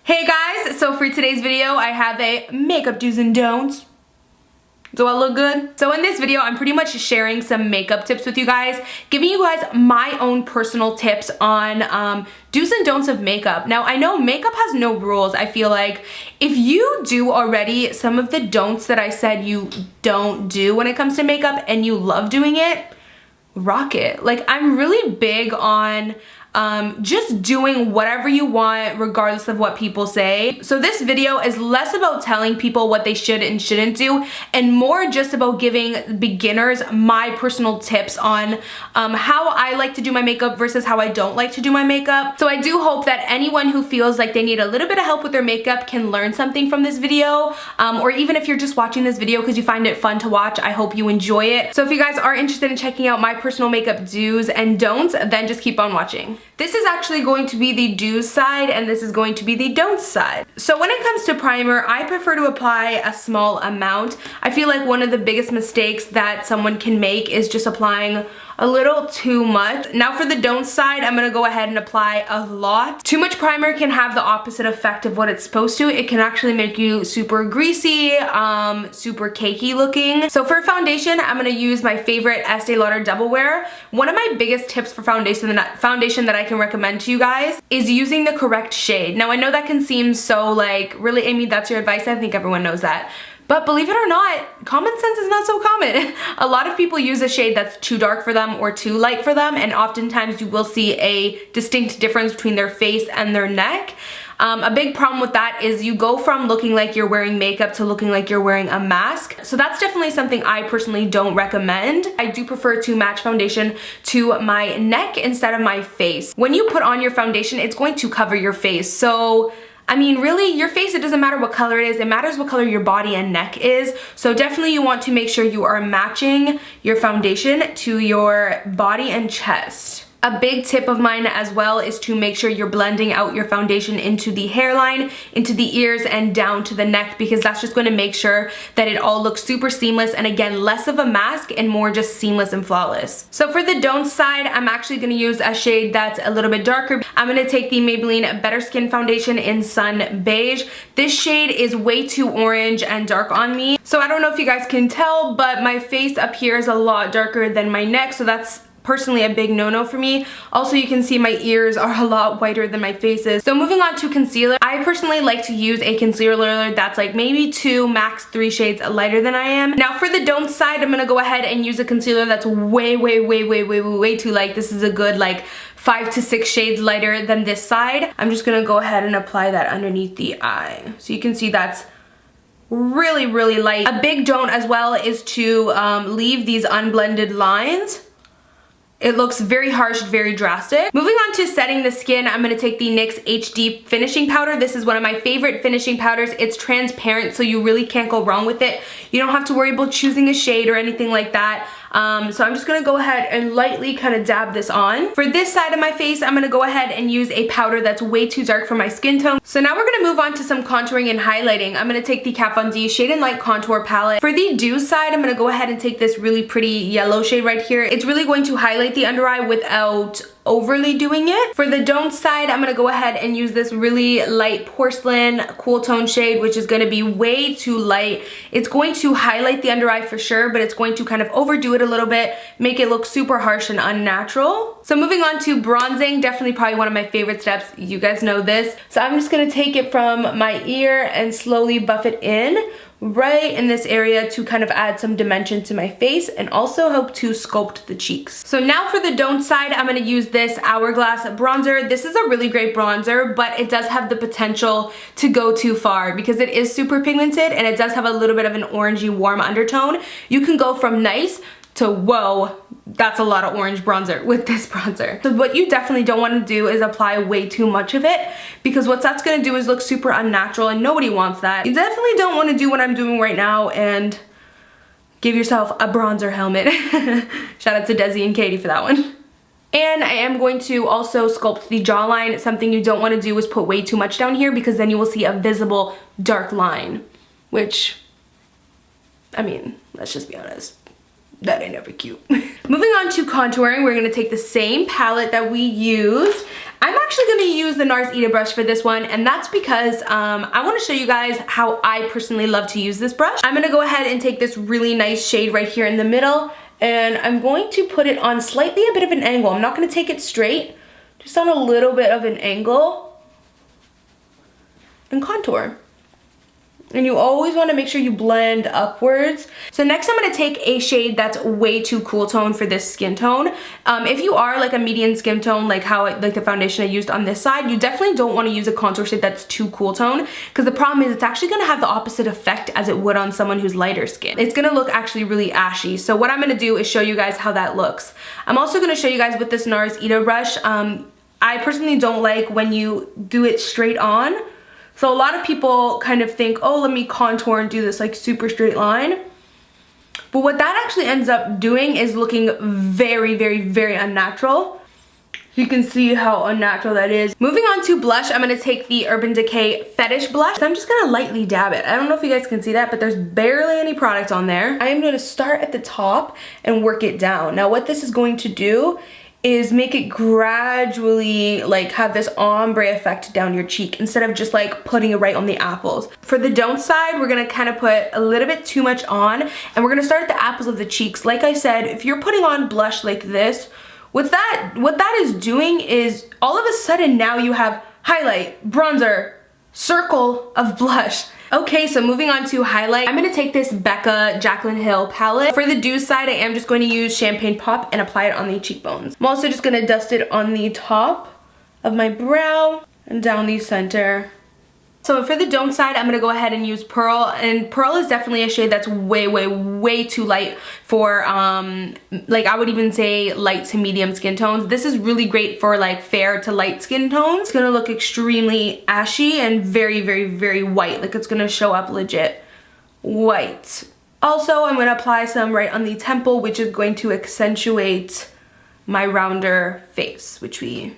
Hey guys, so for today's video I have a makeup do's and don'ts. Do I look good? So in this video I'm pretty much sharing some makeup tips with you guys, giving you guys my own personal tips on do's and don'ts of makeup. Now I know makeup has no rules. I feel like if you do already some of the don'ts that I said you don't do when it comes to makeup and you love doing it, rock it. Like, I'm really big on just doing whatever you want regardless of what people say. So this video is less about telling people what they should and shouldn't do and more just about giving beginners my personal tips on how I like to do my makeup versus how I don't like to do my makeup. So I do hope that anyone who feels like they need a little bit of help with their makeup can learn something from this video, or even if you're just watching this video because you find it fun to watch, I hope you enjoy it. So if you guys are interested in checking out my personal makeup do's and don'ts, then just keep on watching. This is actually going to be the do's side and this is going to be the don'ts side. So when it comes to primer, I prefer to apply a small amount. I feel like one of the biggest mistakes that someone can make is just applying a little too much. Now for the don't side, I'm gonna go ahead and apply a lot. Too much primer can have the opposite effect of what it's supposed to. It can actually make you super greasy, super cakey looking. So for foundation, I'm gonna use my favorite Estee Lauder Double Wear. One of my biggest tips for foundation that I can recommend to you guys is using the correct shade. Now I know that can seem so like, really Amy, that's your advice? I think everyone knows that. But believe it or not, common sense is not so common. A lot of people use a shade that's too dark for them or too light for them, and oftentimes you will see a distinct difference between their face and their neck. A big problem with that is you go from looking like you're wearing makeup to looking like you're wearing a mask. So that's definitely something I personally don't recommend. I do prefer to match foundation to my neck instead of my face. When you put on your foundation, it's going to cover your face. So I mean, really, your face, it doesn't matter what color it is, it matters what color your body and neck is. So definitely you want to make sure you are matching your foundation to your body and chest. A big tip of mine as well is to make sure you're blending out your foundation into the hairline, into the ears, and down to the neck, because that's just going to make sure that it all looks super seamless and again, less of a mask and more just seamless and flawless. So for the don't side, I'm actually going to use a shade that's a little bit darker. I'm going to take the Maybelline Better Skin Foundation in Sun Beige. This shade is way too orange and dark on me. So I don't know if you guys can tell, but my face up here is a lot darker than my neck, so that's personally a big no-no for me. Also, you can see my ears are a lot whiter than my face is. So moving on to concealer, I personally like to use a concealer that's like maybe 2, max 3 shades lighter than I am. Now for the don't side, I'm gonna go ahead and use a concealer that's way too light. This is a good like 5 to 6 shades lighter than this side. I'm just gonna go ahead and apply that underneath the eye. So you can see that's really light. A big don't as well is to leave these unblended lines. It looks very harsh, very drastic. Moving on to setting the skin, I'm gonna take the NYX HD finishing powder. This is one of my favorite finishing powders. It's transparent, so you really can't go wrong with it. You don't have to worry about choosing a shade or anything like that. So I'm just gonna go ahead and lightly kind of dab this on. For this side of my face, I'm gonna go ahead and use a powder that's way too dark for my skin tone. So now we're gonna move on to some contouring and highlighting. I'm gonna take the Kat Von D Shade and Light Contour Palette. For the do side, I'm gonna go ahead and take this really pretty yellow shade right here. It's really going to highlight the under eye without overly doing it. For the don't side, I'm gonna go ahead and use this really light porcelain cool tone shade, which is gonna be way too light. It's going to highlight the under eye for sure, but it's going to kind of overdo it a little bit, make it look super harsh and unnatural. So moving on to bronzing, definitely probably one of my favorite steps. You guys know this. So I'm just gonna take it from my ear and slowly buff it in right in this area to kind of add some dimension to my face and also help to sculpt the cheeks. So now for the don't side, I'm gonna use this Hourglass bronzer. This is a really great bronzer, but it does have the potential to go too far because it is super pigmented and it does have a little bit of an orangey warm undertone. You can go from nice to whoa, that's a lot of orange bronzer with this bronzer. So what you definitely don't want to do is apply way too much of it, because what that's going to do is look super unnatural and nobody wants that. You definitely don't want to do what I'm doing right now and give yourself a bronzer helmet. Shout out to Desi and Katie for that one. And I am going to also sculpt the jawline. Something you don't want to do is put way too much down here, because then you will see a visible dark line, which, I mean, let's just be honest, that ain't ever cute. Moving on to contouring, we're gonna take the same palette that we used I'm actually going to use the NARS Ita brush for this one, and that's because I want to show you guys how I personally love to use this brush. I'm going to go ahead and take this really nice shade right here in the middle, and I'm going to put it on slightly a bit of an angle. I'm not going to take it straight, just on a little bit of an angle, and contour. And you always want to make sure you blend upwards. So next I'm going to take a shade that's way too cool tone for this skin tone. If you are like a medium skin tone, like the foundation I used on this side, you definitely don't want to use a contour shade that's too cool tone, because the problem is it's actually going to have the opposite effect as it would on someone who's lighter skin. It's going to look actually really ashy. So what I'm going to do is show you guys how that looks. I'm also going to show you guys with this NARS Ita brush. I personally don't like when you do it straight on. So a lot of people kind of think, oh, let me contour and do this like super straight line. But what that actually ends up doing is looking very, very, very unnatural. You can see how unnatural that is. Moving on to blush, I'm going to take the Urban Decay Fetish Blush. So I'm just going to lightly dab it. I don't know if you guys can see that, but there's barely any product on there. I am going to start at the top and work it down. Now what this is going to do is make it gradually like have this ombre effect down your cheek instead of just like putting it right on the apples. For the don't side, we're gonna kind of put a little bit too much on, and we're gonna start at the apples of the cheeks. Like I said, if you're putting on blush like this, what that is doing is all of a sudden now you have highlight, bronzer, circle of blush. Okay, so moving on to highlight, I'm going to take this Becca Jaclyn Hill palette. For the dew side, I am just going to use Champagne Pop and apply it on the cheekbones. I'm also just going to dust it on the top of my brow and down the center. So for the don't side, I'm going to go ahead and use Pearl, and Pearl is definitely a shade that's way, way, way too light for, like I would even say light to medium skin tones. This is really great for like fair to light skin tones. It's going to look extremely ashy and very, very, very white. Like it's going to show up legit white. Also, I'm going to apply some right on the temple, which is going to accentuate my rounder face, which we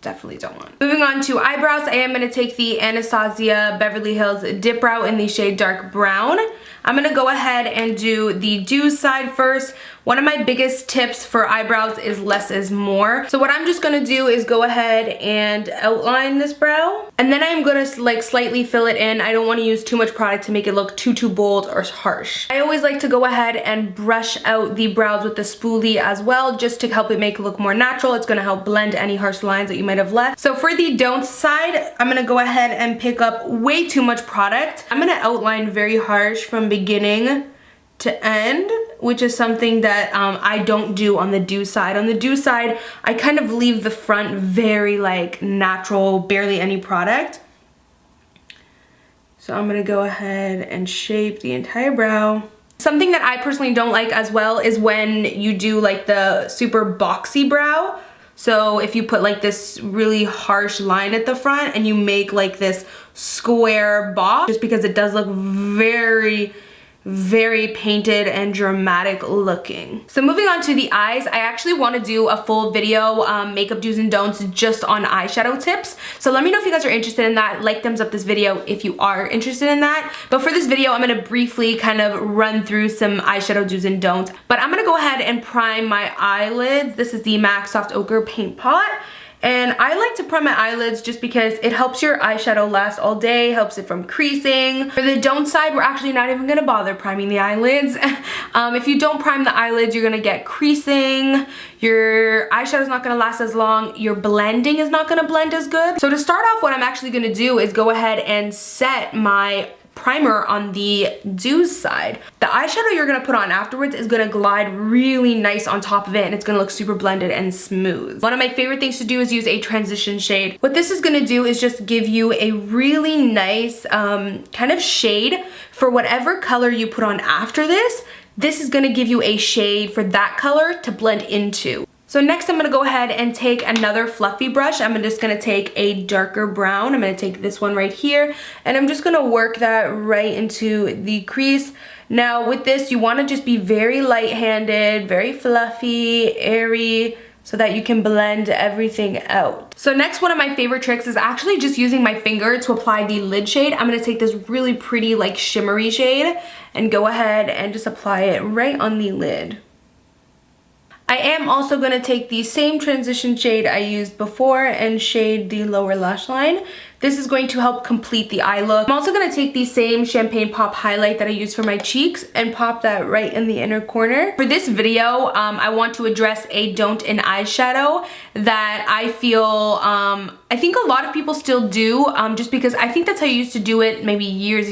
definitely don't want. Moving on to eyebrows, I am going to take the Anastasia Beverly Hills Dip Brow in the shade Dark Brown. I'm going to go ahead and do the dew side first. One of my biggest tips for eyebrows is less is more. So what I'm just going to do is go ahead and outline this brow. And then I'm going to like slightly fill it in. I don't want to use too much product to make it look too bold or harsh. I always like to go ahead and brush out the brows with the spoolie as well, just to help it make it look more natural. It's going to help blend any harsh lines that you might have left. So for the don't side, I'm going to go ahead and pick up way too much product. I'm going to outline very harsh from beginning to end, which is something that I don't do on the dew side. On the dew side, I kind of leave the front very like natural, barely any product. So I'm gonna go ahead and shape the entire brow. Something that I personally don't like as well is when you do like the super boxy brow. So if you put like this really harsh line at the front and you make like this square box, just because it does look very, very painted and dramatic looking. So moving on to the eyes, I actually want to do a full video makeup do's and don'ts just on eyeshadow tips. So let me know if you guys are interested in that. Like, thumbs up this video if you are interested in that. But for this video, I'm going to briefly kind of run through some eyeshadow do's and don'ts. But I'm going to go ahead and prime my eyelids. This is the MAC Soft Ochre Paint Pot. And I like to prime my eyelids just because it helps your eyeshadow last all day, helps it from creasing. For the don't side, we're actually not even gonna bother priming the eyelids. If you don't prime the eyelids, you're gonna get creasing, your eyeshadow's not gonna last as long, your blending is not gonna blend as good. So to start off, what I'm actually gonna do is go ahead and set my primer on the dew side. The eyeshadow you're gonna put on afterwards is gonna glide really nice on top of it, and it's gonna look super blended and smooth. One of my favorite things to do is use a transition shade. What this is gonna do is just give you a really nice kind of shade for whatever color you put on after this. This is gonna give you a shade for that color to blend into. So next I'm gonna go ahead and take another fluffy brush. I'm just gonna take a darker brown. I'm gonna take this one right here, and I'm just gonna work that right into the crease. Now with this, you wanna just be very light-handed, very fluffy, airy, so that you can blend everything out. So next, one of my favorite tricks is actually just using my finger to apply the lid shade. I'm gonna take this really pretty like shimmery shade and go ahead and just apply it right on the lid. I am also going to take the same transition shade I used before and shade the lower lash line. This is going to help complete the eye look. I'm also going to take the same Champagne Pop highlight that I used for my cheeks and pop that right in the inner corner. For this video, I want to address a don't in eyeshadow that I feel, I think a lot of people still do, just because I think that's how you used to do it maybe years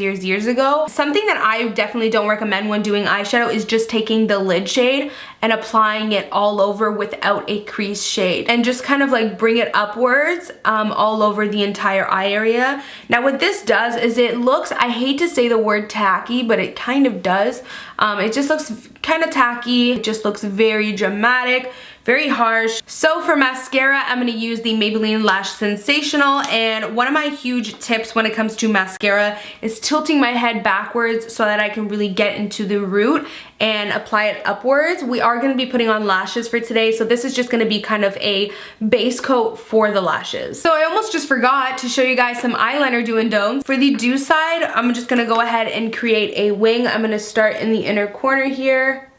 ago. Something that I definitely don't recommend when doing eyeshadow is just taking the lid shade and applying it all over without a crease shade and just kind of like bring it upwards all over the entire eye area. Now what this does is it looks, I hate to say the word tacky, but it kind of does. It just looks kind of tacky. It just looks very dramatic, very harsh. So for mascara, I'm going to use the Maybelline Lash Sensational, and one of my huge tips when it comes to mascara is tilting my head backwards so that I can really get into the root and apply it upwards. We are going to be putting on lashes for today, so this is just going to be kind of a base coat for the lashes. So I almost just forgot to show you guys some eyeliner do and don'ts. For the do side, I'm just going to go ahead and create a wing. I'm going to start in the inner corner here.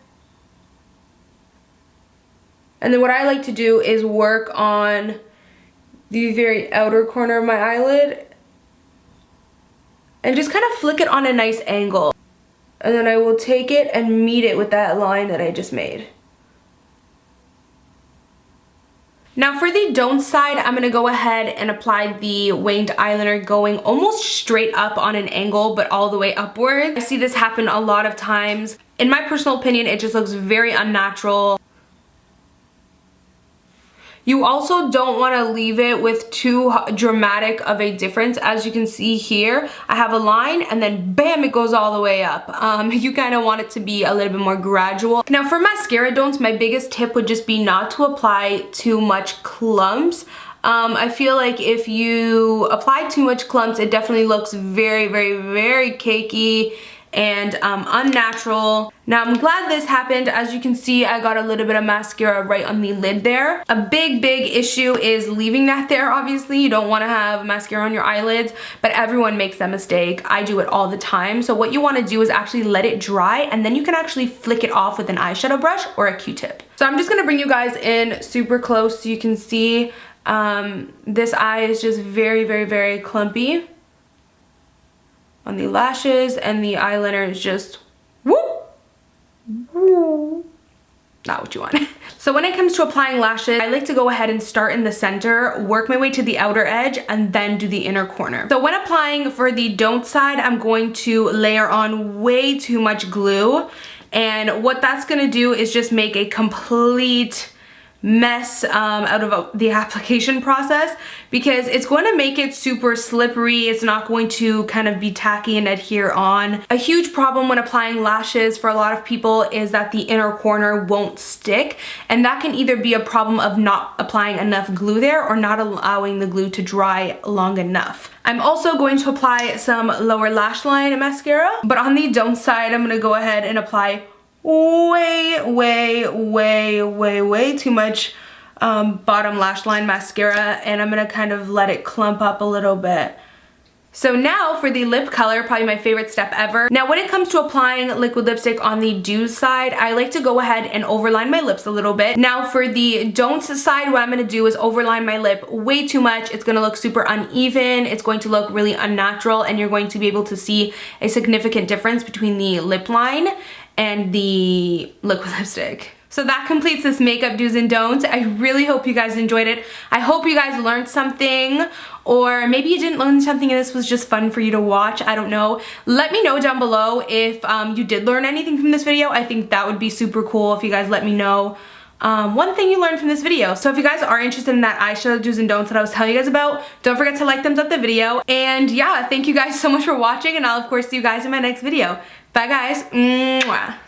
And then what I like to do is work on the very outer corner of my eyelid and just kind of flick it on a nice angle. And then I will take it and meet it with that line that I just made. Now for the don't side, I'm going to go ahead and apply the winged eyeliner going almost straight up on an angle, but all the way upward. I see this happen a lot of times. In my personal opinion, it just looks very unnatural. You also don't want to leave it with too dramatic of a difference. As you can see here, I have a line and then bam, it goes all the way up. You kind of want it to be a little bit more gradual. Now for mascara don'ts, my biggest tip would just be not to apply too much clumps. I feel like if you apply too much clumps, it definitely looks very cakey and unnatural. Now I'm glad this happened. As you can see, I got a little bit of mascara right on the lid there. A big issue is leaving that there. Obviously you don't want to have mascara on your eyelids, but everyone makes that mistake. I do it all the time. So what you want to do is actually let it dry, and then you can actually flick it off with an eyeshadow brush or a Q-tip. So I'm just going to bring you guys in super close so you can see this eye is just very clumpy on the lashes, and the eyeliner is just whoop, not what you want. So when it comes to applying lashes, I like to go ahead and start in the center, work my way to the outer edge, and then do the inner corner. So when applying for the don't side, I'm going to layer on way too much glue, and what that's gonna do is just make a complete mess out of the application process, because it's going to make it super slippery. It's not going to kind of be tacky and adhere on. A huge problem when applying lashes for a lot of people is that the inner corner won't stick, and that can either be a problem of not applying enough glue there or not allowing the glue to dry long enough. I'm also going to apply some lower lash line mascara, but on the don't side, I'm going to go ahead and apply way too much bottom lash line mascara, and I'm gonna kind of let it clump up a little bit. So now for the lip color, probably my favorite step ever. Now when it comes to applying liquid lipstick on the do side, I like to go ahead and overline my lips a little bit. Now for the don'ts side, what I'm gonna do is overline my lip way too much. It's gonna look super uneven, it's going to look really unnatural, and you're going to be able to see a significant difference between the lip line and the liquid lipstick. So that completes this makeup do's and don'ts. I really hope you guys enjoyed it. I hope you guys learned something, or maybe you didn't learn something and this was just fun for you to watch. I don't know. Let me know down below if you did learn anything from this video. I think that would be super cool if you guys let me know one thing you learned from this video. So if you guys are interested in that eyeshadow do's and don'ts that I was telling you guys about, don't forget to like, thumbs up the video. And yeah, thank you guys so much for watching, and I'll of course see you guys in my next video. Bye guys. Mwah.